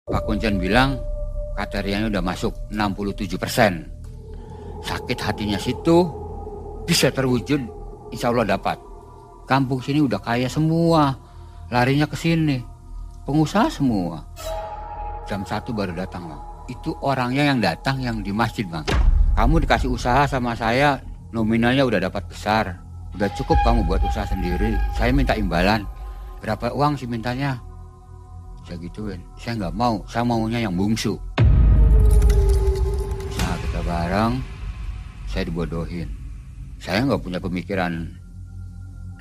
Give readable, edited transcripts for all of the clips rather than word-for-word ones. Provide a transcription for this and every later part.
Pak Kuncen bilang kriterianya udah masuk 67%. Sakit hatinya situ bisa terwujud, insya Allah dapat. Kampung sini udah kaya semua, larinya ke sini. Pengusaha semua. Jam 1 baru datang, Bang. Itu orangnya yang datang yang di masjid, Bang. Kamu dikasih usaha sama saya, nominalnya udah dapat besar. Udah cukup kamu buat usaha sendiri. Saya minta imbalan. Berapa uang sih mintanya? Saya gituin. Saya nggak mau, saya maunya yang bungsu. Nah, kita bareng, saya dibodohin. Saya nggak punya pemikiran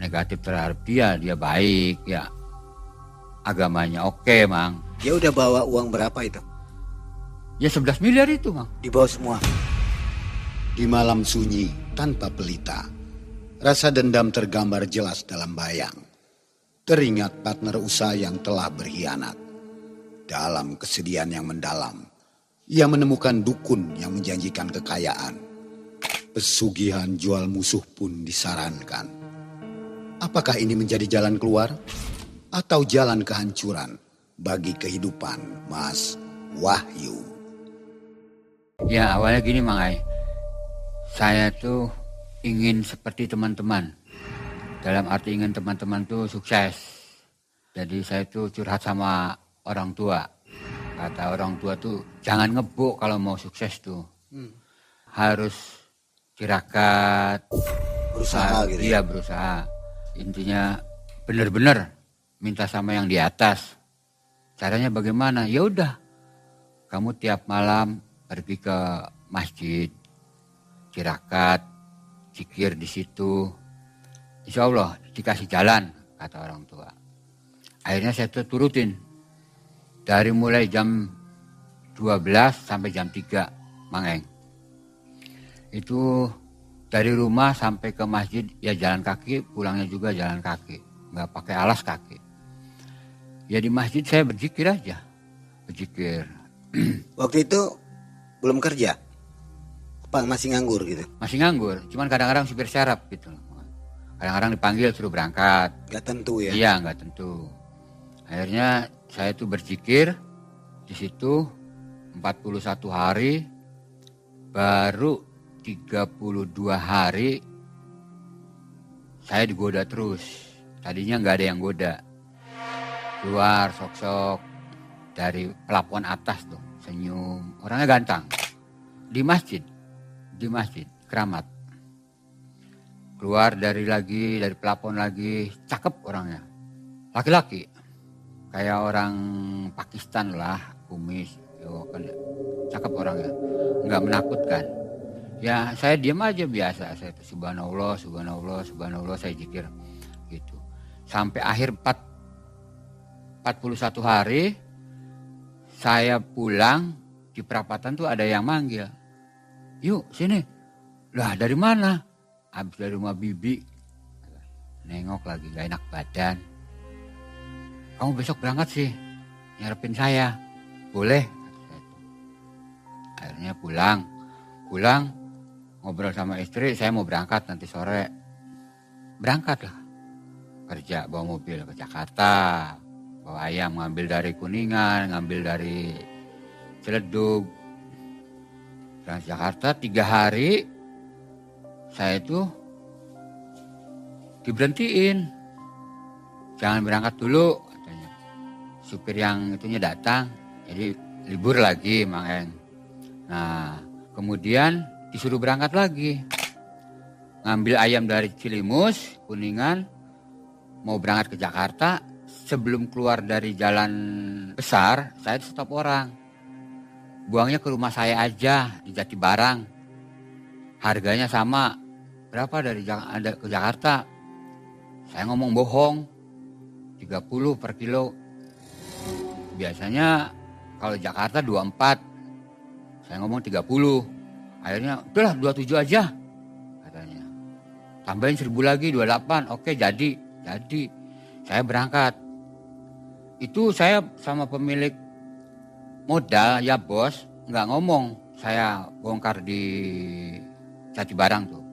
negatif terhadap dia. Dia baik, ya. Agamanya oke, Mang. Dia udah bawa uang berapa itu? Ya 11 miliar itu, Mang. Dibawa semua. Di malam sunyi tanpa pelita, rasa dendam tergambar jelas dalam bayang. Teringat partner usaha yang telah berkhianat. Dalam kesedihan yang mendalam, ia menemukan dukun yang menjanjikan kekayaan. Pesugihan jual musuh pun disarankan. Apakah ini menjadi jalan keluar atau jalan kehancuran bagi kehidupan Mas Wahyu? Ya awalnya gini, Mang Ai. Saya tuh ingin seperti teman-teman. Dalam arti ingin teman-teman tuh sukses. Jadi saya tuh curhat sama orang tua. Kata orang tua tuh jangan ngebuk kalau mau sukses tuh. Harus tirakat. Berusaha gitu Iya berusaha. Intinya benar-benar minta sama yang di atas. Caranya bagaimana? Ya udah. Kamu tiap malam pergi ke masjid. Tirakat. Zikir di situ. Insya Allah dikasih jalan, kata orang tua. Akhirnya saya turutin. Dari mulai jam 12 sampai jam 3, Mang Eng. Itu dari rumah sampai ke masjid ya jalan kaki, pulangnya juga jalan kaki. Nggak pakai alas kaki. Ya di masjid saya berzikir aja. Berzikir. Waktu itu belum kerja? Apa masih nganggur gitu? Masih nganggur, cuman kadang-kadang supir serap gitu. Kadang-kadang dipanggil suruh berangkat. Gak tentu ya? Iya, nggak tentu. Akhirnya saya tuh berzikir di situ 41 hari, baru 32 hari saya digoda terus. Tadinya nggak ada yang goda. Keluar sok-sok dari pelapon atas tuh, senyum. Orangnya ganteng. Di masjid Keramat. Keluar dari pelapon lagi, cakep orangnya. Laki-laki. Kayak orang Pakistan lah, kumis. Cakep orangnya. Nggak menakutkan. Ya saya diam aja biasa. Saya subhanallah, subhanallah, subhanallah, saya zikir. Gitu. Sampai akhir 41 hari, saya pulang, di perapatan tuh ada yang manggil. Yuk sini. Lah dari mana? Habis dari rumah bibi. Nengok lagi gak enak badan. Kamu besok berangkat sih. Nyarepin saya. Boleh? Akhirnya pulang. Ngobrol sama istri. Saya mau berangkat nanti sore. Berangkat lah. Kerja bawa mobil ke Jakarta. Bawa ayam ngambil dari Kuningan. Ngambil dari Ciledug. Transjakarta 3 hari. Saya itu diberhentiin. Jangan berangkat dulu katanya. Supir yang itunya datang. Jadi libur lagi Mang Eng. Nah kemudian disuruh berangkat lagi. Ngambil ayam dari Cilimus, Kuningan. Mau berangkat ke Jakarta. Sebelum keluar dari jalan besar, saya stop orang. Buangnya ke rumah saya aja di Jatibarang. Harganya sama. Berapa dari ke Jakarta? Saya ngomong bohong. 30 per kilo. Biasanya kalau Jakarta 24. Saya ngomong 30. Akhirnya udahlah 27 aja katanya. Tambahin 1.000 lagi 28. Oke jadi. Saya berangkat. Itu saya sama pemilik modal ya bos, nggak ngomong. Saya bongkar di Jatibarang tuh.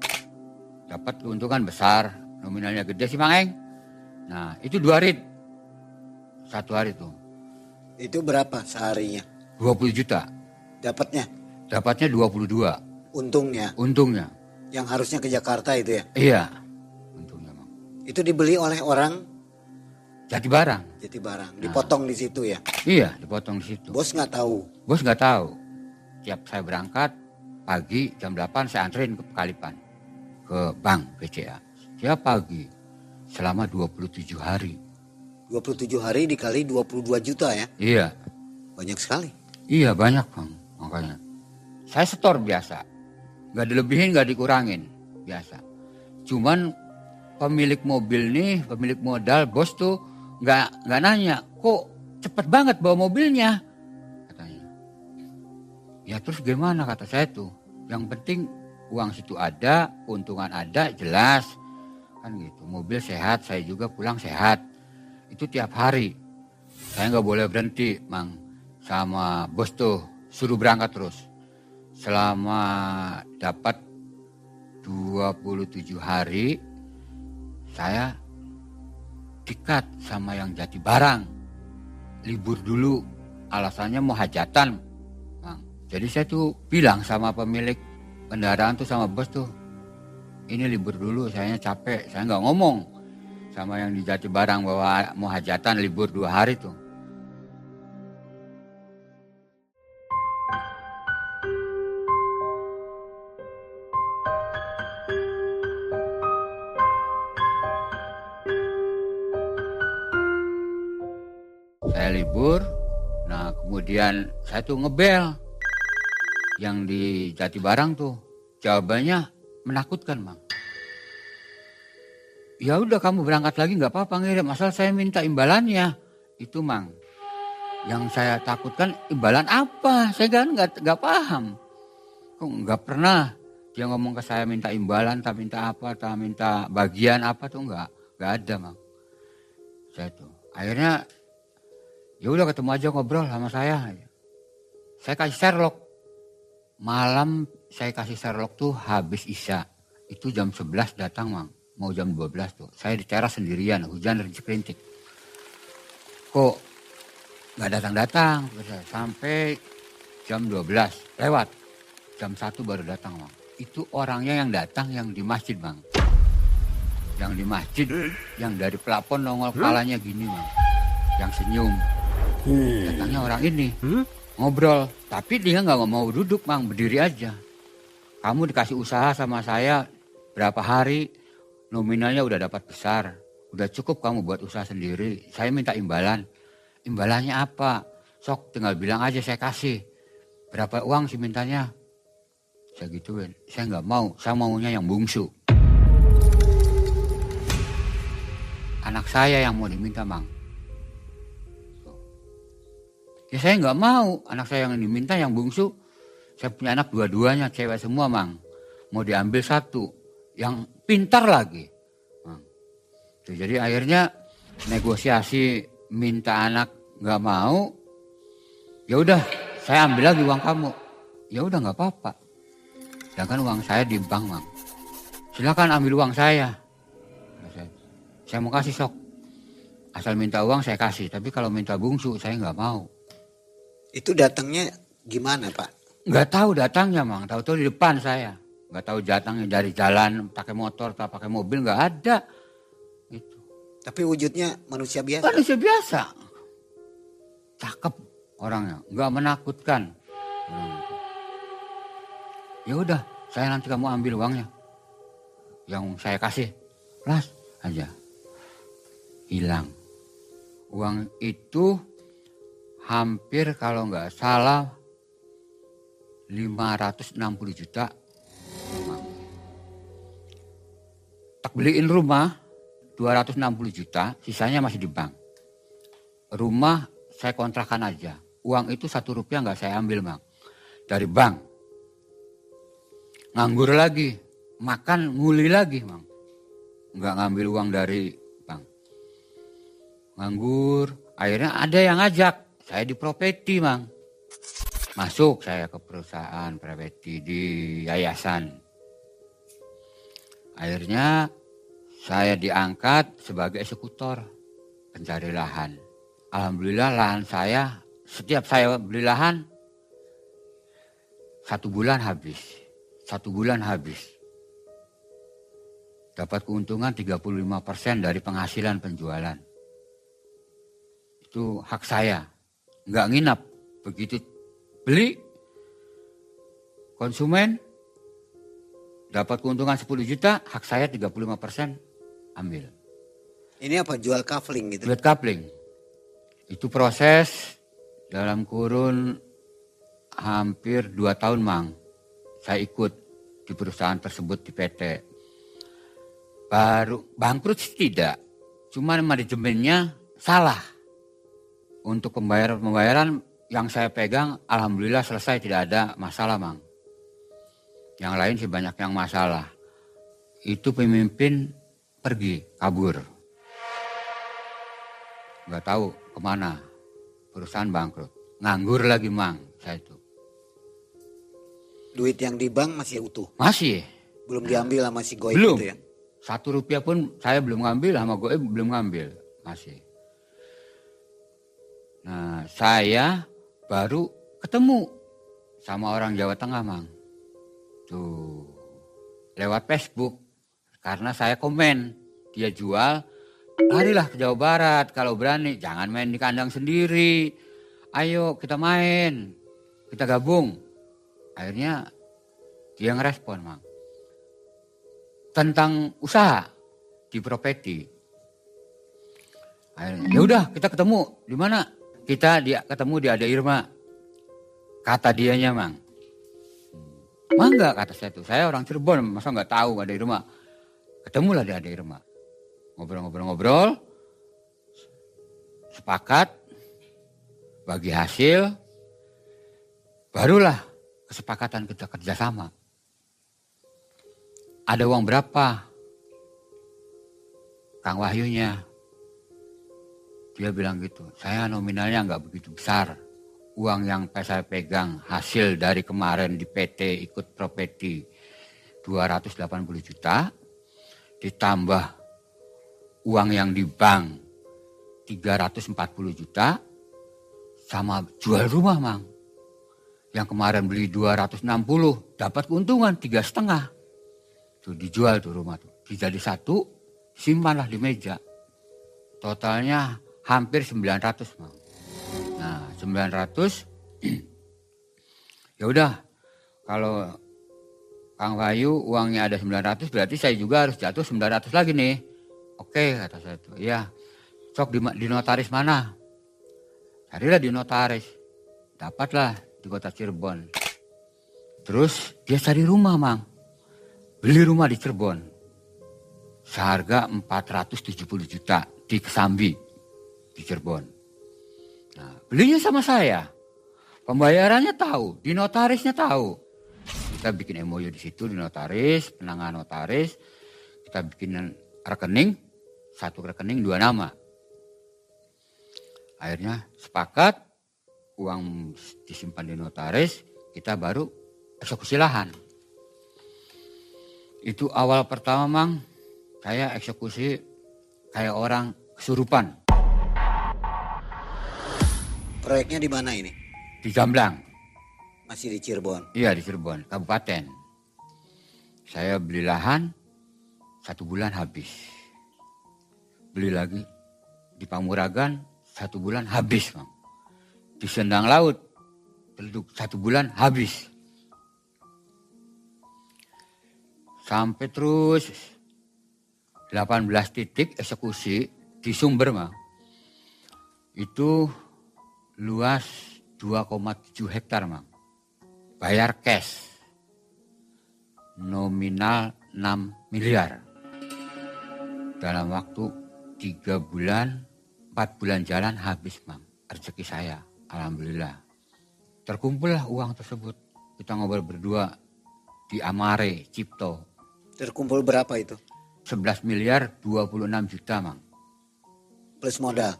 Dapat keuntungan besar, nominalnya gede sih Mang Eng. Nah itu 2 rit. 1 hari tuh. Itu berapa seharinya? 20 juta. Dapatnya? Dapatnya 22. Untungnya? Untungnya. Yang harusnya ke Jakarta itu ya? Iya. Untungnya Bang. Itu dibeli oleh orang Jati Barang. Jati Barang. Dipotong di situ ya? Iya, dipotong di situ. Bos nggak tahu? Bos nggak tahu. Tiap saya berangkat pagi jam 8 saya anterin ke Pekalipan. Ke bank BCA. Tiap pagi. Selama 27 hari. 27 hari dikali 22 juta ya? Iya. Banyak sekali. Iya banyak Bang. Makanya. Saya setor biasa. Nggak dilebihin, nggak dikurangin. Biasa. Cuman pemilik mobil nih, pemilik modal, bos tuh nggak nanya. Kok cepet banget bawa mobilnya? Katanya. Ya terus gimana kata saya tuh. Yang penting uang situ ada, untungan ada, jelas. Kan gitu. Mobil sehat, saya juga pulang sehat. Itu tiap hari. Saya nggak boleh berhenti, Mang. Sama bos tuh suruh berangkat terus. Selama dapat 27 hari, saya dikat sama yang Jati Barang. Libur dulu, alasannya mau hajatan. Mang. Jadi saya tuh bilang sama pemilik kendaraan tuh sama bos tuh, ini libur dulu, saya capek. Saya nggak ngomong sama yang di Jati Barang bahwa mau hajatan libur 2 hari tuh. Saya libur, nah kemudian saya tuh ngebel yang di Jati Barang tuh. Jawabannya menakutkan, Mang. Ya udah kamu berangkat lagi nggak apa-apa ngirim, asal saya minta imbalannya. Itu Mang. Yang saya takutkan imbalan apa? Saya kan nggak paham. Kok nggak pernah dia ngomong ke saya minta imbalan, tak minta apa, tak minta bagian apa tuh nggak ada Mang. Saya tuh akhirnya ya udah ketemu aja ngobrol sama saya. Saya kasih Sherlock. Malam saya kasih Sherlock tuh habis Isya. Itu jam 11 datang Mang. Mau jam 12 tuh. Saya di teras sendirian, hujan rintik-rintik. Kok gak datang-datang? Sampai jam 12 lewat. Jam 1 baru datang Mang. Itu orangnya yang datang yang di masjid Mang. Yang di masjid, yang dari pelapon nongol kepalanya gini Mang. Yang senyum. Datangnya orang ini. Ngobrol. Tapi dia gak mau duduk Mang, berdiri aja. Kamu dikasih usaha sama saya berapa hari, nominalnya udah dapat besar. Udah cukup kamu buat usaha sendiri. Saya minta imbalan. Imbalannya apa? Sok tinggal bilang aja saya kasih. Berapa uang sih mintanya? Saya gituin. Saya nggak mau. Saya maunya yang bungsu. Anak saya yang mau diminta Mang. Ya saya nggak mau. Anak saya yang diminta yang bungsu. Saya punya anak dua-duanya cewek semua Mang. Mau diambil satu. Yang pintar lagi. Jadi akhirnya negosiasi minta anak nggak mau. Ya udah saya ambil lagi uang kamu. Ya udah nggak apa-apa. Sedangkan uang saya di bank Mang. Silakan ambil uang saya. Saya mau kasih sok. Asal minta uang saya kasih. Tapi kalau minta bungsu saya nggak mau. Itu datangnya gimana Pak? Nggak tahu datangnya Mang. Tahu-tahu di depan saya. Nggak tahu datangnya dari jalan pakai motor atau pakai mobil nggak ada. Itu. Tapi wujudnya manusia biasa. Manusia biasa. Cakep orangnya, nggak menakutkan. Ya udah, saya nanti kamu ambil uangnya. Yang saya kasih, las aja. Hilang. Uang itu hampir kalau nggak salah 560 juta. Tak beliin rumah 260 juta, sisanya masih di bank. Rumah saya kontrakan aja. Uang itu 1 rupiah nggak saya ambil Mang. Dari bank. Nganggur lagi. Makan nguli lagi Mang. Nggak ngambil uang dari bank. Nganggur. Akhirnya ada yang ngajak. Saya di Propeti Mang. Masuk saya ke perusahaan Propeti di yayasan. Akhirnya saya diangkat sebagai eksekutor pencari lahan. Alhamdulillah lahan saya setiap saya beli lahan, 1 bulan habis. 1 bulan habis. Dapat keuntungan 35% dari penghasilan penjualan. Itu hak saya. Nggak nginap. Begitu beli, konsumen dapat keuntungan 10 juta, hak saya 35% ambil. Ini apa, jual kafling gitu? Duit kapling. Itu proses dalam kurun hampir 2 tahun, Mang. Saya ikut di perusahaan tersebut di PT. Baru bangkrut sih tidak. Cuma manajemennya salah. Untuk pembayaran yang saya pegang, alhamdulillah selesai, tidak ada masalah, Mang. Yang lain sih banyak yang masalah. Itu pemimpin pergi, kabur. Nggak tahu kemana. Perusahaan bangkrut. Nganggur lagi, Mang, saya itu. Duit yang di bank masih utuh? Masih. Belum diambil sama si Goib Belum. itu ya? 1 rupiah pun saya belum ngambil, sama Goib belum ngambil. Masih. Nah, saya baru ketemu sama orang Jawa Tengah, Mang. Tuh, lewat Facebook. Karena saya komen, dia jual, larilah ke Jawa Barat kalau berani. Jangan main di kandang sendiri. Ayo kita main, kita gabung. Akhirnya dia ngerespon, Mang. Tentang usaha di properti. Ya udah, kita ketemu di mana? Ketemu di Ada Irma. Kata dianya, Mang. Mangga, kata saya tuh. Saya orang Cirebon, masa nggak tahu Ada Irma. Ketemulah di Ada Irma. Ngobrol-ngobrol. Sepakat. Bagi hasil. Barulah kesepakatan kita kerjasama. Ada uang berapa? Kang Wahyunya. Dia bilang gitu. Saya nominalnya nggak begitu besar. Uang yang saya pegang hasil dari kemarin di PT ikut properti 280 juta. Ditambah uang yang di bank 340 juta. Sama jual rumah, Mang. Yang kemarin beli 260 dapat keuntungan 3,5. Tuh dijual tuh rumah tuh. Dijadi 1, simpanlah di meja. Totalnya hampir 900, Mang. Nah, 900 ya udah. Kalau Kang Wahyu uangnya ada 900, berarti saya juga harus jatuh 900 lagi nih. Oke, kata saya tuh. Ya. Sok di notaris mana? Carilah di notaris. Dapatlah di kota Cirebon. Terus dia cari rumah, Mang. Beli rumah di Cirebon. Seharga 470 juta di Kesambi di Cirebon. Nah, belinya sama saya. Pembayarannya tahu, di notarisnya tahu. Kita bikin MOU di situ di notaris, penanganan notaris. Kita bikin rekening, 1 rekening 2 nama. Akhirnya sepakat, uang disimpan di notaris, kita baru eksekusi lahan. Itu awal pertama, Mang, saya eksekusi kayak orang kesurupan. Proyeknya di mana ini? Di Gamblang. Masih di Cirebon? Iya, di Cirebon, kabupaten. Saya beli lahan, 1 bulan habis. Beli lagi di Pamuragan, 1 bulan habis, Mang. Di Sendang Laut, 1 bulan habis. Sampai terus 18 titik eksekusi di Sumber, Mang. Itu luas 2,7 hektar, Mang. Bayar cash. Nominal 6 miliar. Dalam waktu 3 bulan, 4 bulan jalan habis, Mang. Rezeki saya, alhamdulillah. Terkumpullah uang tersebut. Kita ngobrol berdua di Amare, Cipto. Terkumpul berapa itu? 11 miliar 26 juta, Mang. Plus modal?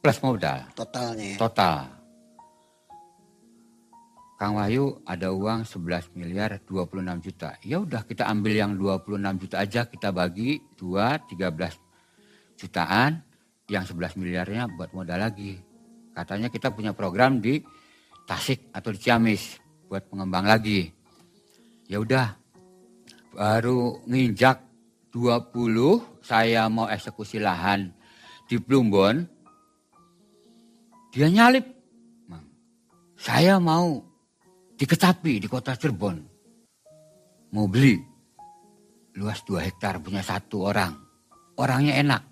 Plus modal. Totalnya ya? Total. Kang Wahyu ada uang 11 miliar 26 juta. Ya udah kita ambil yang 26 juta aja, kita bagi 2, 13 jutaan. Yang 11 miliarnya buat modal lagi. Katanya kita punya program di Tasik atau di Ciamis buat pengembang lagi. Ya udah, baru nginjak 20 saya mau eksekusi lahan di Plumbon. Dia nyalip. Saya mau di Kecapi di kota Cirebon. Mau beli luas 2 hektar punya 1 orang. Orangnya enak.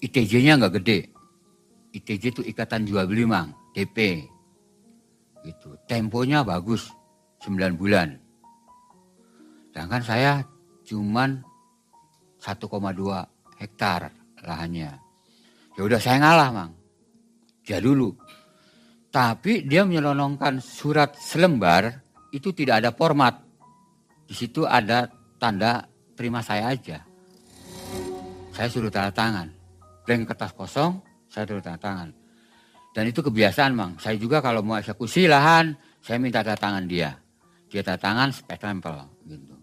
ITJ-nya nggak gede. ITJ itu ikatan jual beli Mang, DP. Gitu. Temponya bagus, 9 bulan. Sedangkan saya cuman 1,2 hektar lahannya. Ya udah saya ngalah Mang. Dia dulu. Tapi dia menyelonongkan surat selembar itu tidak ada format. Di situ ada tanda terima saya aja. Saya suruh tanda tangan. Blank kertas kosong, saya suruh tanda tangan. Dan itu kebiasaan Mang. Saya juga kalau mau eksekusi lahan, saya minta tanda tangan dia. Dia tanda tangan, stempel gitu.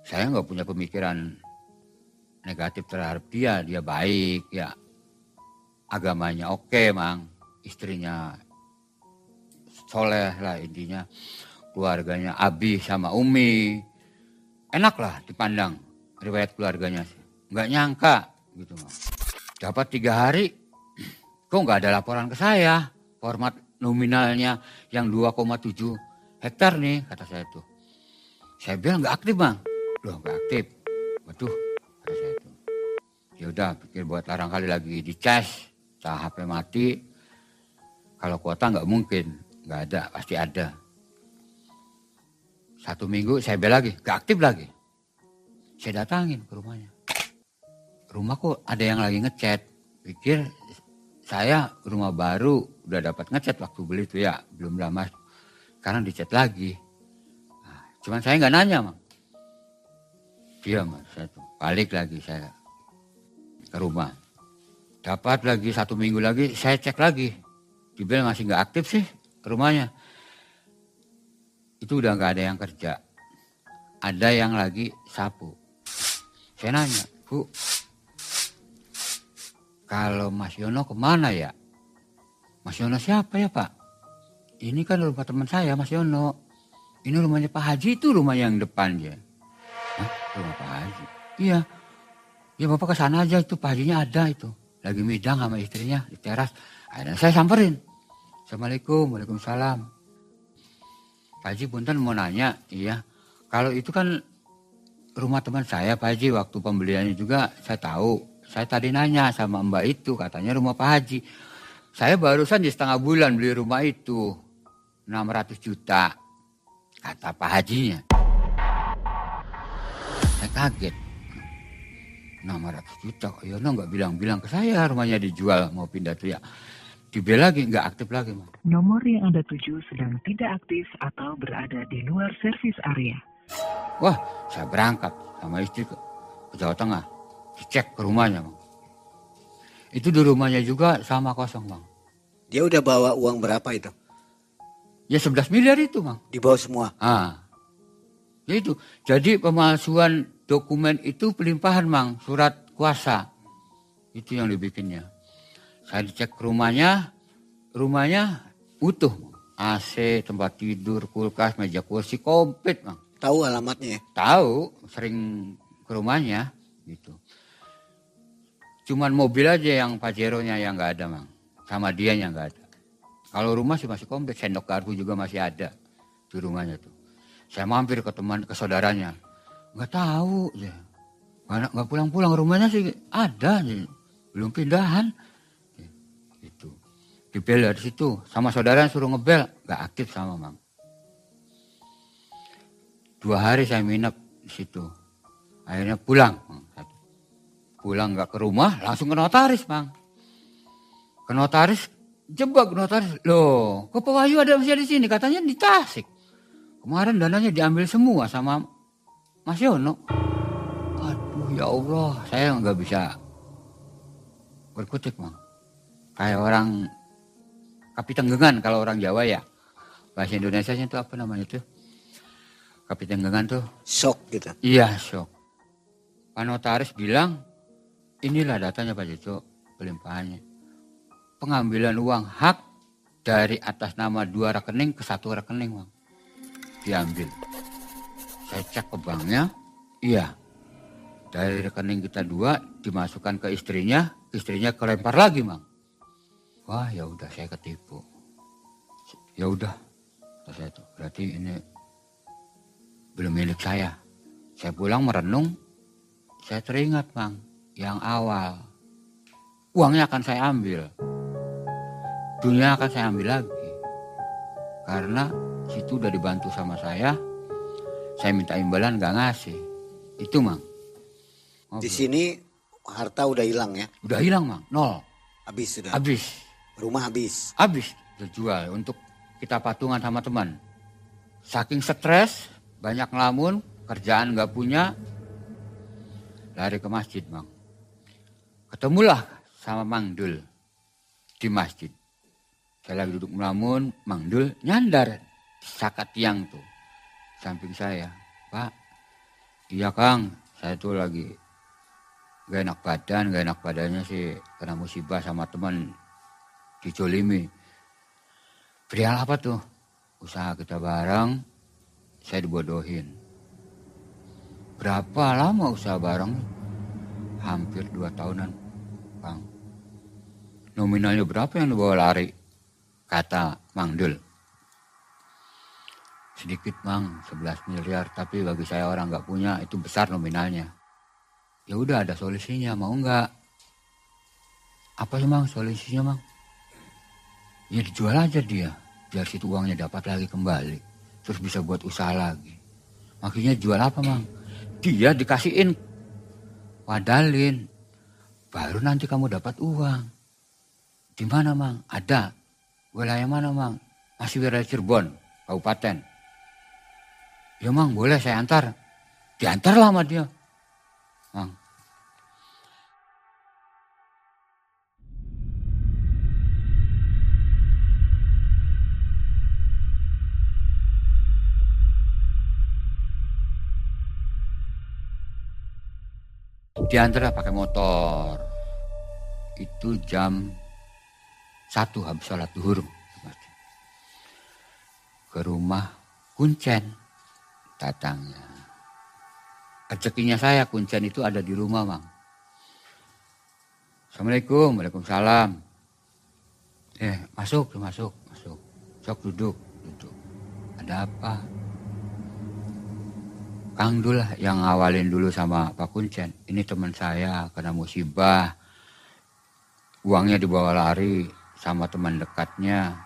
Saya nggak punya pemikiran negatif terhadap dia. Dia baik, ya agamanya oke Mang. Istrinya soleh lah intinya. Keluarganya Abi sama Umi. Enak lah dipandang riwayat keluarganya. Nggak nyangka gitu Mang. Dapat 3 hari, kok nggak ada laporan ke saya. Format nominalnya yang 2,7 hektar nih kata saya tuh. Saya bilang nggak aktif Bang. Loh nggak aktif. Waduh kata saya tuh. Ya udah pikir buat larang kali lagi dicas. HP mati. Kalau kuota nggak mungkin. Nggak ada, pasti ada. 1 minggu saya bel lagi, nggak aktif lagi. Saya datangin ke rumahnya. Rumah kok ada yang lagi ngecat. Pikir saya rumah baru udah dapat ngecat waktu beli itu ya. Belum lama. Sekarang dicat lagi. Nah, cuman saya nggak nanya Mang. Diam saya tuh. Balik lagi saya ke rumah. Dapat lagi 1 minggu lagi saya cek lagi. Dibel masih nggak aktif sih rumahnya. Itu udah nggak ada yang kerja. Ada yang lagi sapu. Saya nanya, Bu, kalau Mas Yono kemana ya? Mas Yono siapa ya Pak? Ini kan rumah teman saya Mas Yono. Ini rumahnya Pak Haji, itu rumah yang depan ya. Hah? Rumah Pak Haji? Iya. Ya Bapak kesana aja, itu Pak Hajinya ada itu. Lagi midang sama istrinya di teras. Akhirnya saya samperin. Assalamualaikum, waalaikumsalam. Pak Haji punten mau nanya, iya. Kalau itu kan rumah teman saya Pak Haji, waktu pembeliannya juga saya tahu. Saya tadi nanya sama Mbak itu, katanya rumah Pak Haji. Saya barusan di setengah bulan beli rumah itu. 600 juta, kata Pak Hajinya. Saya kaget. 600 juta, kok Yono nggak bilang-bilang ke saya rumahnya dijual mau pindah tuh ya. Dibel lagi, nggak aktif lagi. Nomor yang Anda tuju sedang tidak aktif atau berada di luar servis area. Wah, saya berangkat sama istri ke Jawa Tengah. Dicek ke rumahnya Bang. Itu di rumahnya juga sama kosong Bang. Dia udah bawa uang berapa itu? Ya 11 miliar itu Bang. Dibawa semua? Ya itu. Jadi pemalsuan dokumen itu pelimpahan Bang. Surat kuasa. Itu yang dibikinnya. Saya dicek ke rumahnya utuh. AC, tempat tidur, kulkas, meja kursi, komplit Bang. Tahu alamatnya ya? Tahu, sering ke rumahnya gitu. Cuman mobil aja yang Pajero-nya yang nggak ada Bang. Sama dia yang nggak ada. Kalau rumah sih masih komplit, sendok garpu juga masih ada di rumahnya tuh. Saya mampir ke saudaranya. Nggak tahu ya. Nggak pulang-pulang, rumahnya sih ada sih. Belum pindahan. Gitu. Dibel dari situ. Sama saudara suruh ngebel. Nggak aktif sama Bang. 2 hari saya nginep di situ. Akhirnya pulang. Pulang nggak ke rumah, langsung ke notaris Bang. Ke notaris, jebak notaris. Loh, kok Pak Wahyu ada masih di sini? Katanya di Tasik. Kemarin dananya diambil semua sama Mas Yono. Aduh ya Allah, saya nggak bisa berkutik Bang. Kayak orang kapi tenggengan kalau orang Jawa ya. Bahasa Indonesianya itu apa namanya itu? Kapi tenggengan tuh. Shock gitu? Iya shock. Pak notaris bilang, inilah datanya Pak Jojo, pelimpahannya. pengambilan uang hak dari atas nama 2 rekening ke 1 rekening, Bang. Diambil. Saya cek ke banknya, iya. Dari rekening kita 2 dimasukkan ke istrinya kelempar lagi, Bang. Wah, ya udah saya ketipu. Ya udah, kata saya tuh, berarti ini belum milik saya. Saya pulang merenung, saya teringat, Bang, yang awal. Uangnya akan saya ambil. Dunia akan saya ambil lagi. Karena situ udah dibantu sama saya minta imbalan gak ngasih. Itu, Mang. Di sini harta udah hilang ya? Udah hilang, Mang. 0. Habis sudah? Habis. Rumah habis? Habis. Dijual untuk kita patungan sama teman. Saking stres, banyak ngelamun, kerjaan gak punya, lari ke masjid, Bang. Ketemulah sama Mang Dul di masjid. Saya lagi duduk melamun, Mang Dul nyandar sakat tiang tuh samping saya. Pak, iya Kang, saya tuh lagi gak enak badannya sih kena musibah sama teman dijolimi. Perihal apa tuh? Usaha kita bareng, saya dibodohin. Berapa lama usaha bareng? Hampir 2 tahunan, Bang. Nominalnya berapa yang dibawa lari? Kata Mang Dul. Sedikit, Mang, 11 miliar, tapi bagi saya orang nggak punya itu besar nominalnya. Ya udah, ada solusinya, mau nggak? Apa sih, Mang, solusinya, Mang? Ya dijual aja dia, biar situ uangnya dapat lagi kembali, terus bisa buat usaha lagi. Makanya jual apa, Mang? Dia dikasihin, wadalin, baru nanti kamu dapat uang. Di mana, Mang? Ada. Wilayah mana, Mang? Masih wilayah Cirebon, kabupaten. Ya, Mang, boleh saya antar. Diantarlah sama dia, Mang. Diantarlah pakai motor. Itu jam 1 habis sholat zuhur. Ke rumah Kuncen datangnya. Rezekinya saya, Kuncen itu ada di rumah, Bang. Assalamualaikum, waalaikumsalam. Masuk. Sok duduk. Ada apa? Kang Dul lah yang ngawalin dulu sama Pak Kuncen. Ini teman saya kena musibah. Uangnya dibawa lari sama teman dekatnya.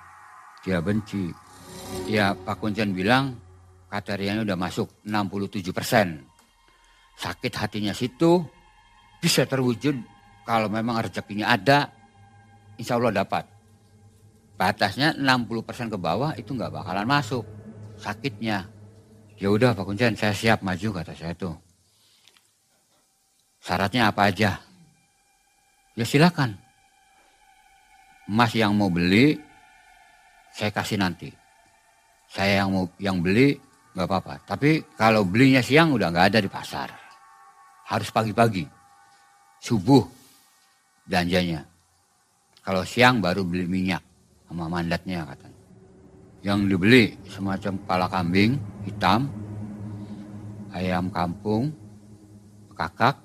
Dia benci. Ya, Pak Kuncen bilang kriterianya udah masuk 67%. Sakit hatinya situ bisa terwujud kalau memang rezekinya ada, insya Allah dapat. Batasnya 60% ke bawah itu nggak bakalan masuk sakitnya. Ya udah Pak Kuncen, saya siap maju, kata saya tuh. Syaratnya apa aja? Ya silakan. Mas yang mau beli, saya kasih nanti. Saya yang beli nggak apa-apa. Tapi kalau belinya siang udah nggak ada di pasar. Harus pagi-pagi, subuh belanjanya. Kalau siang baru beli minyak sama mandatnya katanya. Yang dibeli semacam kepala kambing hitam, ayam kampung, kakak,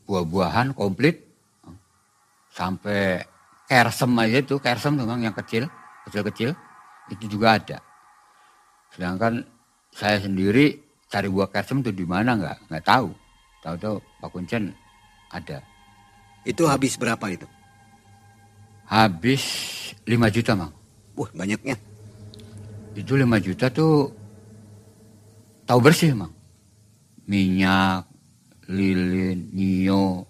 buah-buahan komplit, sampai kersem aja itu, kersem memang yang kecil-kecil, itu juga ada. Sedangkan saya sendiri cari buah kersem itu di mana nggak tahu. Tahu-tahu Pak Kuncen ada. Itu habis berapa itu? Habis 5 juta, Mang. Wah, banyaknya. Itu 5 juta tuh tahu bersih, Mang. Minyak, lilin, nio,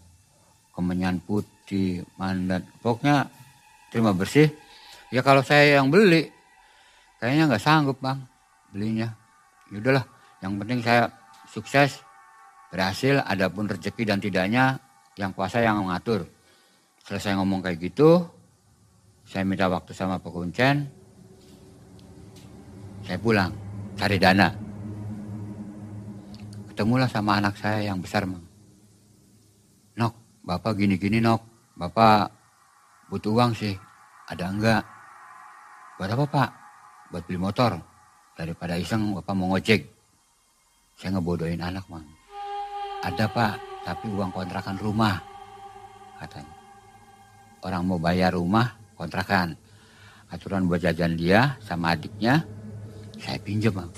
kemenyan putih, mandat. Pokoknya terima bersih. Ya kalau saya yang beli, kayaknya nggak sanggup, Bang, belinya. Ya udahlah, yang penting saya sukses, berhasil, adapun rezeki dan tidaknya yang kuasa yang mengatur. Selesai ngomong kayak gitu, saya minta waktu sama Pak Kuncen, saya pulang cari dana. Ketemulah sama anak saya yang besar, Mang. Nok, Bapak gini-gini, Nok. Bapak butuh uang sih. Ada enggak? Buat apa Pak? Buat beli motor. Daripada iseng Bapak mau ngojek. Saya ngebodohin anak Mang. Ada Pak, tapi uang kontrakan rumah. Katanya. Orang mau bayar rumah, kontrakan. Aturan buat jajan dia sama adiknya, saya pinjam Mang.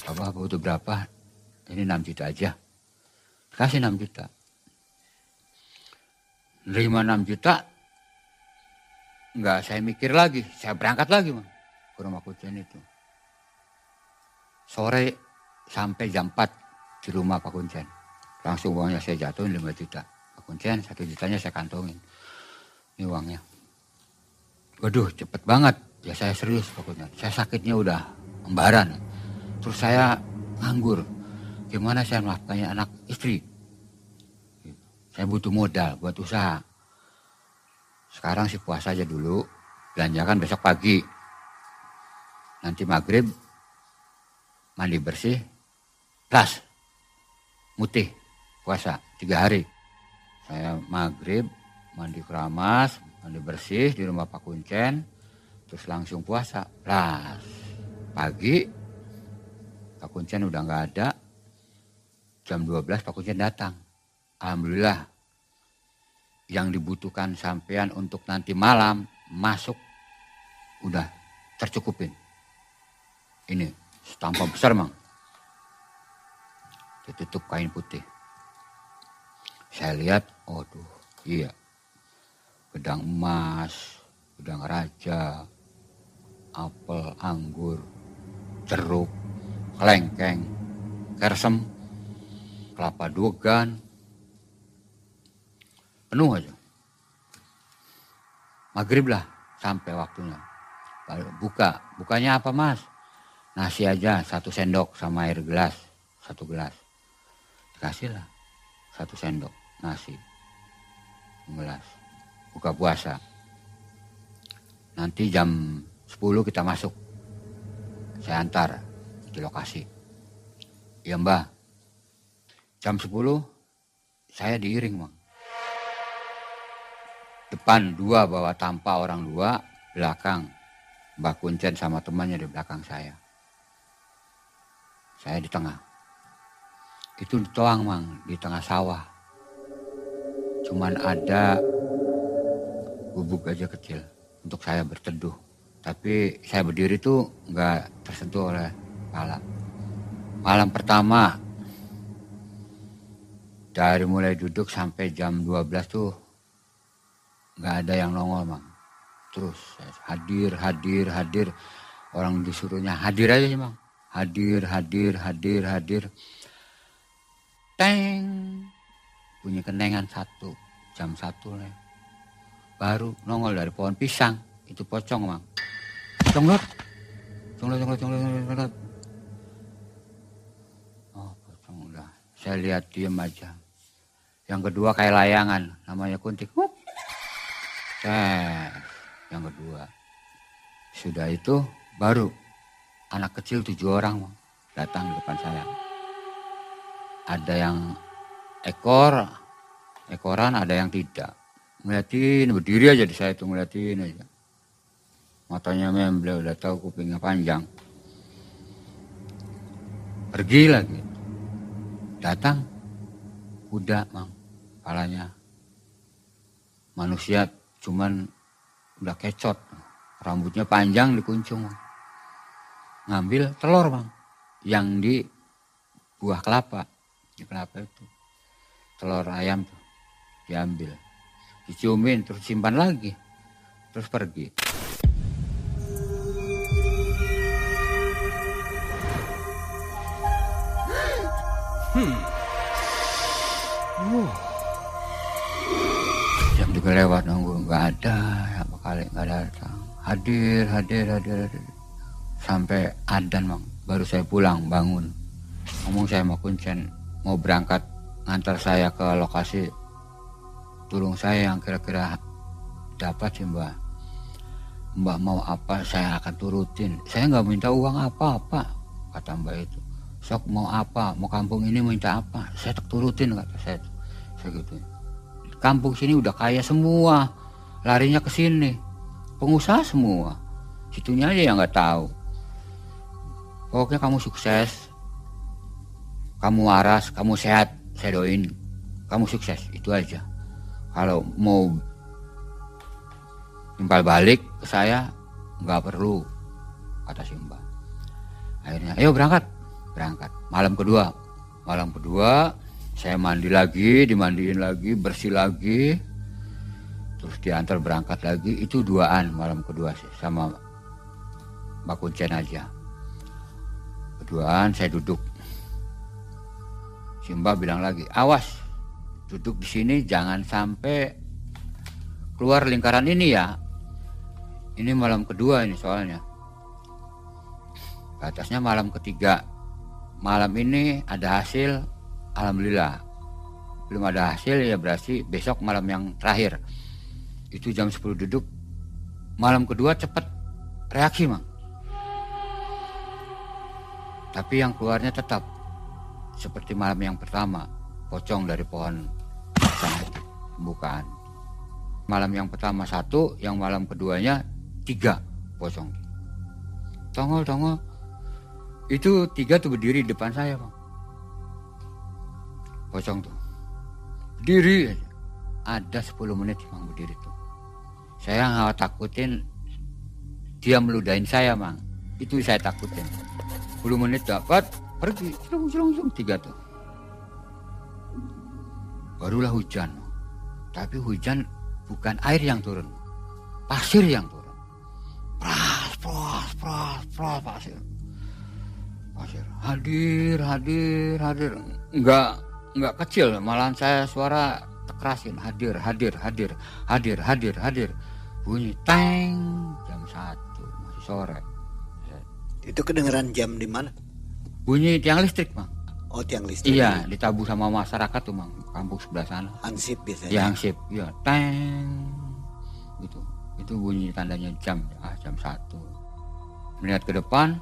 Bapak butuh berapa? Ini 6 juta aja. Kasih 6 juta. Nerima 6 juta, enggak saya mikir lagi. Saya berangkat lagi Mang, ke rumah Kuncen itu. Sore sampai jam 4 di rumah Pak Kuncen. Langsung uangnya saya jatuhin 5 juta. Pak Kuncen 1 jutanya saya kantongin. Ini uangnya. Waduh cepet banget. Ya saya serius Pak Kuncen. Saya sakitnya udah membaran. Terus saya nganggur. Gimana saya menafkahi anak istri? Saya butuh modal buat usaha. Sekarang sih puasa aja dulu. Belanjakan besok pagi. Nanti maghrib mandi bersih. Plus mutih puasa 3 hari. Saya maghrib mandi keramas, mandi bersih di rumah Pak Kuncen. Terus langsung puasa. Plus pagi Pak Kuncen udah nggak ada. Jam 12 Pak Kuncen datang. Alhamdulillah yang dibutuhkan sampean untuk nanti malam masuk udah tercukupin. Ini setampa besar Mang. Ditutup kain putih. Saya lihat, aduh iya. Gedang emas, gedang raja, apel, anggur, jeruk, kelengkeng, kersem, kelapa dogan, penuh aja. Maghrib lah sampai waktunya. Baru bukanya apa Mas? Nasi aja 1 sendok sama air gelas, 1 gelas. Dikasih lah 1 sendok nasi, 1 gelas. Buka puasa. Nanti jam 10 kita masuk. Saya antar di lokasi. Iya Mbah. Jam 10 saya diiring Mang. Depan 2 bawa tanpa orang 2, belakang Mbak Kuncen sama temannya di belakang saya. Saya di tengah. Itu ditoang Mang, di tengah sawah. Cuman ada gubuk aja kecil untuk saya berteduh. Tapi saya berdiri tuh nggak tersentuh oleh kepala. Malam pertama dari mulai duduk sampai jam 12 tuh nggak ada yang nongol Mang. Terus hadir. Orang disuruhnya hadir aja sih Mang. Hadir. Teng. Bunyi kenengan 1. Jam 1 nih. Baru nongol dari pohon pisang. Itu pocong Mang. Conglot. Oh pocong udah. Saya lihat diem aja. Yang kedua kayak layangan. Namanya kuntik. Yang kedua. Sudah itu baru anak kecil 7 orang Mang, datang di depan saya. Ada yang ekoran, ada yang tidak. Ngeliatin, berdiri aja di saya itu ngeliatin aja. Matanya memble, udah tahu kupingnya panjang. Pergi lagi. Datang, kuda Mang, kepalanya. Manusia cuman udah kecot. Rambutnya panjang dikuncung Mang. Ngambil telur Mang, yang di buah kelapa. Di kelapa itu. Telur ayam tuh diambil. Diciumin, terus simpan lagi. Terus pergi. Jam 3 lewat nunggu, nggak ada. Apa kali nggak datang. Hadir. Sampai adzan Mang, baru saya pulang bangun. Ngomong saya sama Kuncen, mau berangkat ngantar saya ke lokasi. Tolong saya yang kira-kira dapat sih Mbak. Mbak mau apa saya akan turutin. Saya nggak minta uang apa-apa, kata Mbak itu. Sok mau apa, mau kampung ini minta apa, saya tak turutin kata saya. Saya gitu. Kampung sini udah kaya semua. larinya ke sini. Pengusaha semua. Situnya aja yang nggak tahu. Pokoknya kamu sukses, kamu waras, kamu sehat, saya doain kamu sukses, itu aja. Kalau mau timbal balik ke saya nggak perlu, kata si Mbak. Akhirnya ayo berangkat. Malam kedua saya mandi lagi, dimandiin lagi, bersih lagi, terus diantar berangkat lagi. Itu duaan malam kedua sih sama Mbak Kuncen aja. Keduaan saya duduk. Si Mbak bilang lagi, awas duduk di sini jangan sampai keluar lingkaran ini ya. Ini malam kedua ini soalnya. Batasnya malam ketiga. Malam ini ada hasil, alhamdulillah. Belum ada hasil ya berarti besok malam yang terakhir. Itu jam 10 duduk. Malam kedua cepat reaksi, Mang. Tapi yang keluarnya tetap seperti malam yang pertama, pocong dari pohon pisang itu, pembukaan. Malam yang pertama 1, yang malam keduanya 3 pocong. Tongol. Itu 3 tuh berdiri di depan saya, Bang. Pocong tuh. Berdiri aja. Ada 10 menit Bang berdiri tuh. Saya nggak takutin dia meludahin saya, Bang. Itu saya takutin. 10 menit dapat, pergi, selung 3 tuh. Barulah hujan. Tapi hujan bukan air yang turun, pasir yang turun. Pras, pasir. Hadir. Enggak kecil, malahan saya suara kerasin. Hadir. Bunyi teng, jam 1, masih sore. Itu kedengeran jam di mana? Bunyi tiang listrik, Bang. Oh, tiang listrik. Iya, ditabuh sama masyarakat tuh, Bang. Kampung sebelah sana. Hansip biasanya. Ya, hansip. Iya, teng. Gitu. Itu bunyi tandanya jam. Jam 1. Melihat ke depan,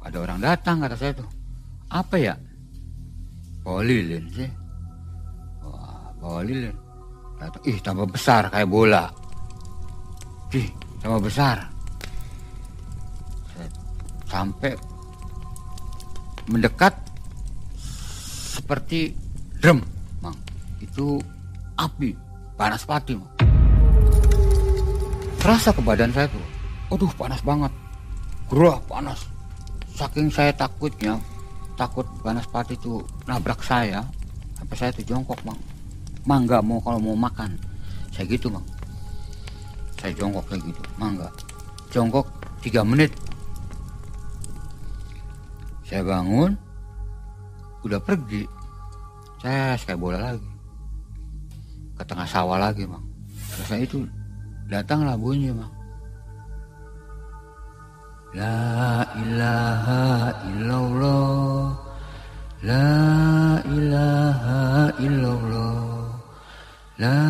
ada orang datang, kata saya tuh. Apa ya? Bawa lilin sih. Wah, bawa lilin. Datang, tambah besar kayak bola. Tambah besar. Sampai mendekat seperti drum, Mang. Itu api, panas pati, Mang. Terasa ke badan saya tuh. Aduh, panas banget. Gerah, panas. Saking saya takut panas pati itu nabrak saya. Sampai saya tuh jongkok, Mang. Mang nggak mau kalau mau makan. Saya gitu, Mang. Saya jongkok kayak gitu, Mang nggak. Jongkok 3 menit. Saya bangun, udah pergi. Saya kayak bola lagi. Ke tengah sawah lagi, Bang. Terus itu datanglah bunyi, Bang. La ilaha illallah. La ilaha illallah. La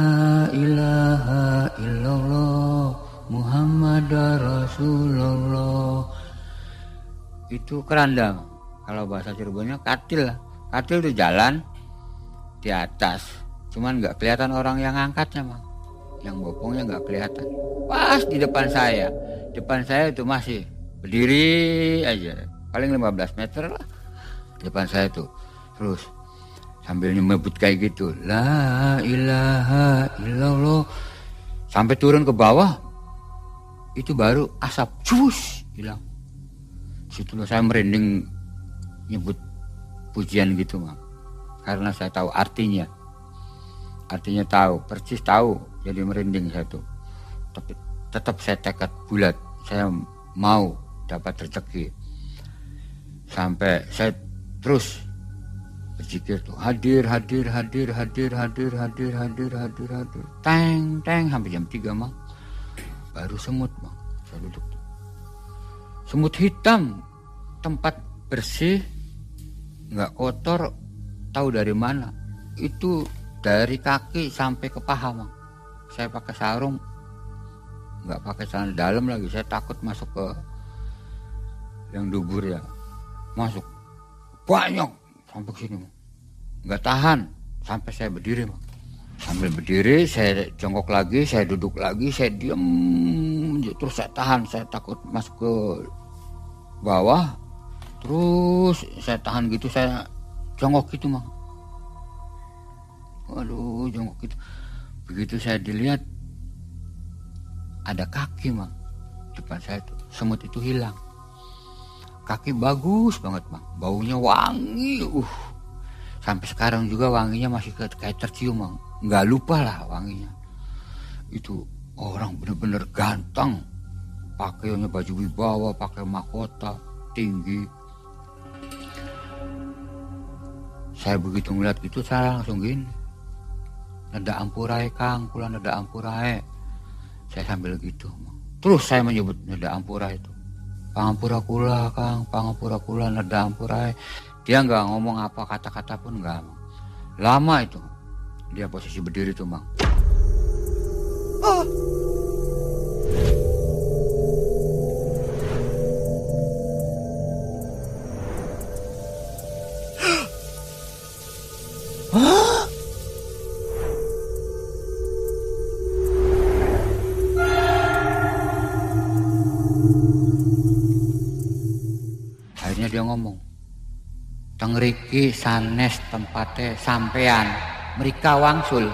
ilaha illallah. Muhammad Rasulullah. Itu keranda. Kalau bahasa Cirebonnya katil. Katil itu jalan di atas, cuman nggak kelihatan orang yang ngangkatnya, Bang. Yang bopongnya nggak kelihatan. Pas di depan saya itu masih berdiri aja, paling 15 meter lah depan saya tuh. Terus sambil nyebut kayak gitu, la ilaha illallah. Sampai turun ke bawah, itu baru asap cus hilang. Situ saya merinding nyebut pujian gitu, Bang. Karena saya tahu artinya tahu, persis tahu, jadi merinding saya tuh. Tapi tetap saya tekad bulat, saya mau dapat rezeki. Sampai saya terus berzikir tuh, hadir. Teng sampai jam 3, Bang. Baru semut, Bang. Saya duduk tuh. Semut hitam, tempat bersih, nggak kotor, tahu dari mana? Itu dari kaki sampai ke paha, Bang. Saya pakai sarung, nggak pakai celana dalam lagi. Saya takut masuk ke yang dubur ya. Masuk banyak sampai sini, Bang. Nggak tahan sampai saya berdiri, Bang. Sambil berdiri, saya jongkok lagi, saya duduk lagi, saya diem, terus saya tahan, saya takut masuk ke bawah, terus saya tahan gitu, saya jongkok gitu Mang. Waduh, jongkok gitu. Begitu saya dilihat, ada kaki Mang, depan saya tuh, semut itu hilang. Kaki bagus banget Mang, baunya wangi, sampai sekarang juga wanginya masih kayak tercium Mang. Nggak lupa lah wanginya. Itu orang bener-bener ganteng, pakaiannya baju wibawa, pakai mahkota tinggi. Saya begitu ngeliat gitu, saya langsung gini, nada ampurae Kang, kula nada ampurae. Saya sambil gitu, terus saya menyebut nada ampurae itu, pangampura kula Kang, pangampura kula nada ampurae. Dia nggak ngomong apa kata-kata pun nggak. Lama itu dia posisi berdiri tuh Mang. Akhirnya dia ngomong, tengriki sanes tempate sampean mereka wangsul.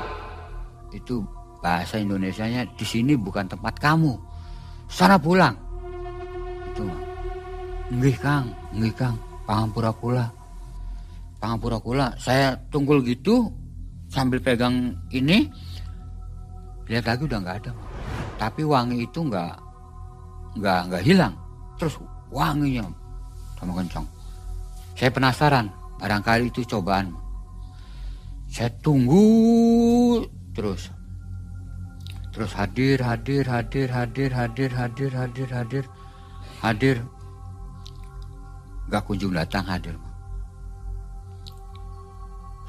Itu bahasa Indonesianya, di sini bukan tempat kamu, sana pulang. Itu Mang. Nggih Kang, pangampura kula. Pangampura kula. Saya tunggul gitu sambil pegang ini, lihat lagi udah nggak ada Mang. Tapi wangi itu nggak hilang, terus wanginya sama kencang. Saya penasaran, barangkali itu cobaan. Saya tunggu terus hadir, gak kunjung datang hadir.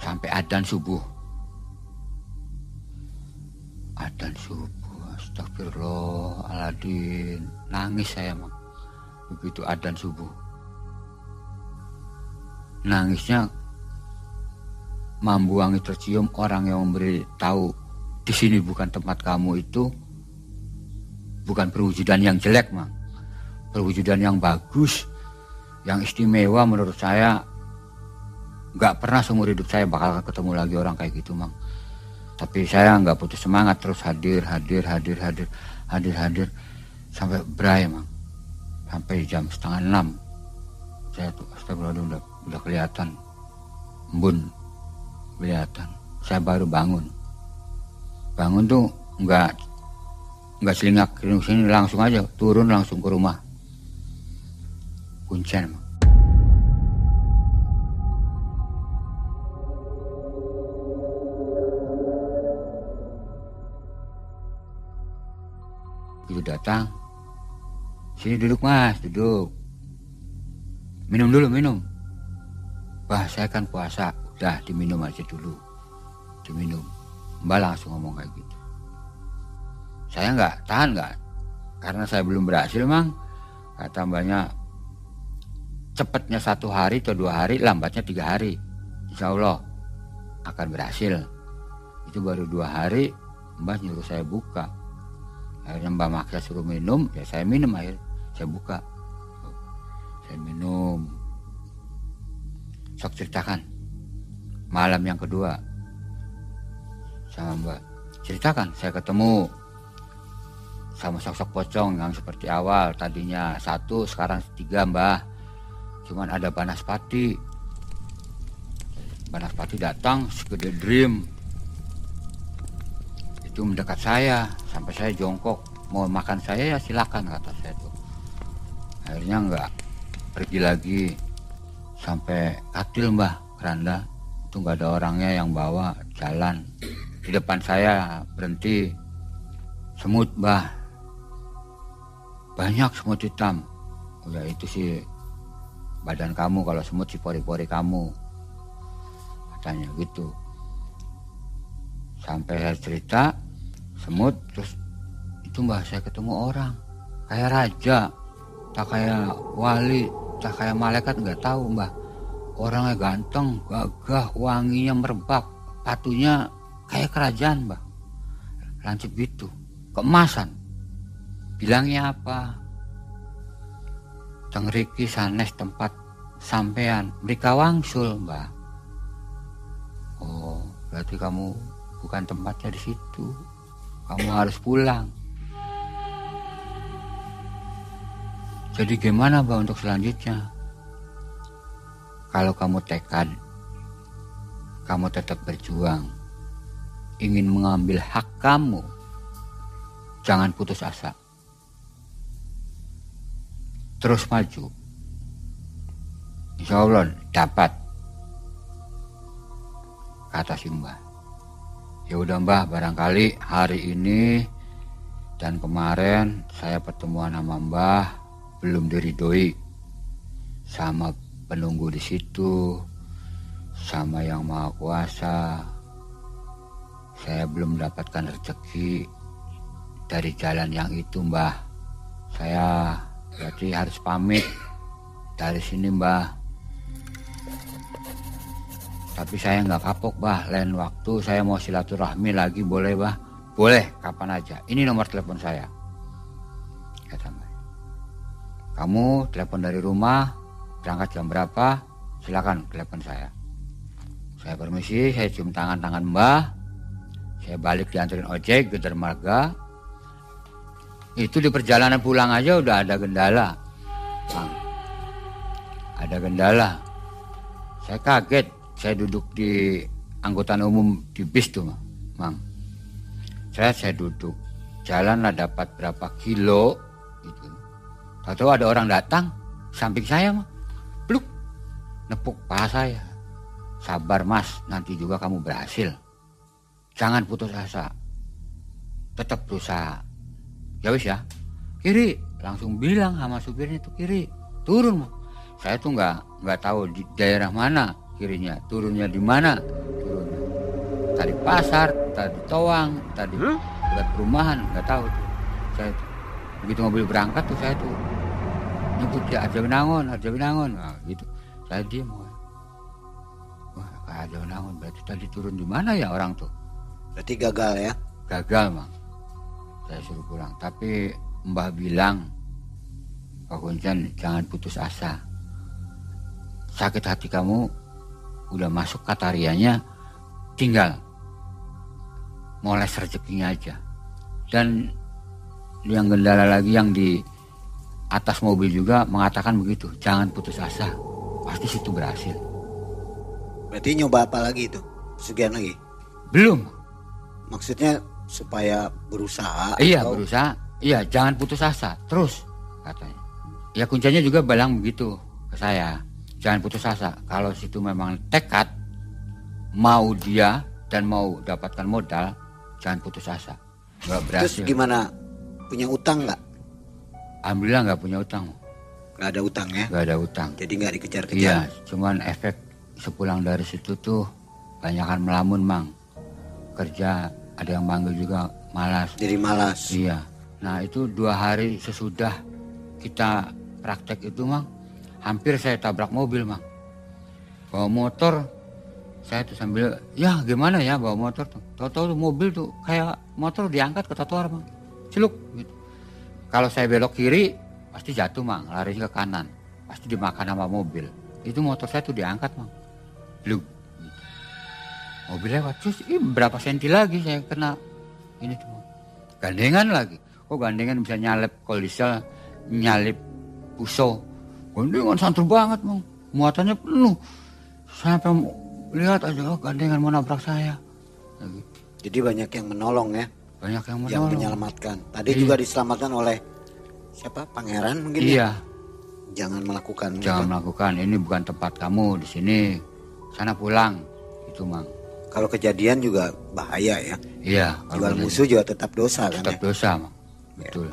Sampai adzan subuh, astagfirullahaladzim, nangis saya Mang. Begitu adzan subuh, nangisnya membuangi tercium orang yang memberi tahu di sini bukan tempat kamu. Itu bukan perwujudan yang jelek Mang, perwujudan yang bagus, yang istimewa menurut saya. Nggak pernah seumur hidup saya bakal ketemu lagi orang kayak gitu Mang. Tapi saya nggak putus semangat, terus hadir sampai berai Mang, sampai jam 5:30 saya tuh astagfirullahaladzim udah kelihatan embun. Kelihatan. Saya baru bangun tuh nggak selingak sini, langsung aja turun langsung ke rumah, kuncen. Begitu datang, sini duduk Mas, duduk, minum dulu, minum. Bah, saya kan puasa. Udah diminum aja dulu, diminum. Mbak langsung ngomong kayak gitu. Saya nggak tahan, karena saya belum berhasil Mang. Kata Mbaknya, cepatnya 1 hari atau 2 hari, lambatnya 3 hari, insya Allah akan berhasil. Itu baru 2 hari Mbak nyuruh saya buka. Akhirnya Mbak maksa suruh minum, ya saya minum, akhirnya saya buka, saya minum. Sok ceritakan malam yang kedua sama Mbak. Ceritakan, saya ketemu sama sosok pocong yang seperti awal. Tadinya 1, sekarang 3 Mbah. Cuman ada Banaspati. Banaspati datang segede dream. Itu mendekat saya sampai saya jongkok. Mau makan saya ya silakan, kata saya tuh. Akhirnya enggak, pergi lagi sampai katil Mbah, keranda. Itu nggak ada orangnya yang bawa, jalan. Di depan saya berhenti, semut Mbah, banyak semut hitam. Oh ya itu sih badan kamu, kalau semut sih pori-pori kamu, katanya gitu. Sampai saya cerita semut, terus itu Mbah saya ketemu orang kayak raja, tak kayak wali, tak kayak malaikat, nggak tahu Mbah. Orangnya ganteng, gagah, wanginya merebak, patunya kayak kerajaan Mbah. Lancip gitu, keemasan. Bilangnya apa? Tengriki sanes tempat sampean, mereka wangsul Mbah. Oh, berarti kamu bukan tempatnya di situ. Kamu harus pulang. Jadi gimana Mbah untuk selanjutnya? Kalau kamu tekad, kamu tetap berjuang, ingin mengambil hak kamu, jangan putus asa. Terus maju. Insya Allah dapat, kata si Mbah. Ya udah Mbah, barangkali hari ini dan kemarin saya pertemuan sama Mbah belum diridhoi sama penunggu di situ, sama Yang Maha Kuasa. Saya belum mendapatkan rezeki dari jalan yang itu Mbah. Saya berarti harus pamit dari sini Mbah. Tapi saya nggak kapok Mbah, lain waktu saya mau silaturahmi lagi boleh Mbah? Boleh, kapan aja. Ini nomor telepon saya, kata Mbah. Kamu telepon dari rumah, berangkat jam berapa? Silakan telepon saya. Saya permisi, saya cium tangan Mbah. Saya balik dianterin ojek ke dermaga. Itu di perjalanan pulang aja udah ada gendala, Bang. Ada gendala. Saya kaget. Saya duduk di angkutan umum di bis tuh, Mang. Saya duduk. Jalan lah dapat berapa kilo gitu. Tahu ada orang datang samping saya, Mang. Pluk. Nepuk paha saya. Sabar Mas, nanti juga kamu berhasil. Jangan putus asa. Tetap berusaha. Ya wis ya. Kiri, langsung bilang sama supirnya itu kiri. Turun, Mang. Saya tuh nggak tahu di daerah mana kirinya, turunnya di mana. Turunnya. Tadi pasar, tadi Toang, tadi dekat perumahan, nggak tahu tuh. Saya tuh. Begitu mobil berangkat tuh saya tuh nyebut ya Harja Winangun, nah, gitu. Saya diem. Wah, Harja Winangun berarti tadi turun di mana ya orang tuh? Berarti gagal ya? Gagal, Mang. Saya suruh pulang. Tapi Mbah bilang, Pak Kuncan jangan putus asa. Sakit hati kamu udah masuk katarianya, tinggal moles rezekinya aja. Dan yang gendala lagi yang di atas mobil juga mengatakan begitu, jangan putus asa, pasti situ berhasil. Berarti nyoba apa lagi itu? Pesugihan lagi? Belum. Maksudnya supaya berusaha? Iya atau... berusaha, iya jangan putus asa, terus katanya. Ya kuncinya juga bilang begitu ke saya, jangan putus asa. Kalau situ memang tekad mau dia dan mau dapatkan modal, jangan putus asa. Nggak berhasil. Terus gimana? Punya utang nggak? Alhamdulillah nggak punya utang. Nggak ada utang ya? Nggak ada utang. Jadi nggak dikejar-kejar? Iya, cuman efek sepulang dari situ tuh banyakan melamun, Mang. Kerja ada yang manggil juga malas. Jadi malas? Iya. Nah itu 2 hari sesudah kita praktek itu, Mang, hampir saya tabrak mobil, Mang. Bawa motor, saya tuh sambil, ya gimana ya bawa motor tuh. Tahu-tahu tuh mobil tuh kayak motor diangkat ke trotoar, Mang. Celuk gitu. Kalau saya belok kiri, pasti jatuh, Mang. Lari ke kanan, pasti dimakan sama mobil. Itu motor saya tuh diangkat, Mang. Bluk. Gitu. Mobil lewat, terus berapa senti lagi saya kena ini tuh, Mang. Gandengan lagi. Kok gandengan bisa nyalip kolisel, nyalip puso. Gandengan santur banget, Mang. Muatannya penuh. Sampai lihat aja, oh, gandengan mau nabrak saya. Gitu. Jadi banyak yang menolong ya? Banyak yang menolong. Yang menyelamatkan. Tadi juga diselamatkan oleh siapa? Pangeran mungkin? Iya. Ya? Jangan melakukan. Jangan melakukan. Ini bukan tempat kamu di sini. Sana pulang. Itu, Mang. Kalau kejadian juga bahaya ya? Iya. Jual musuh juga tetap dosa kan ya? Tetap dosa, Mang. Betul.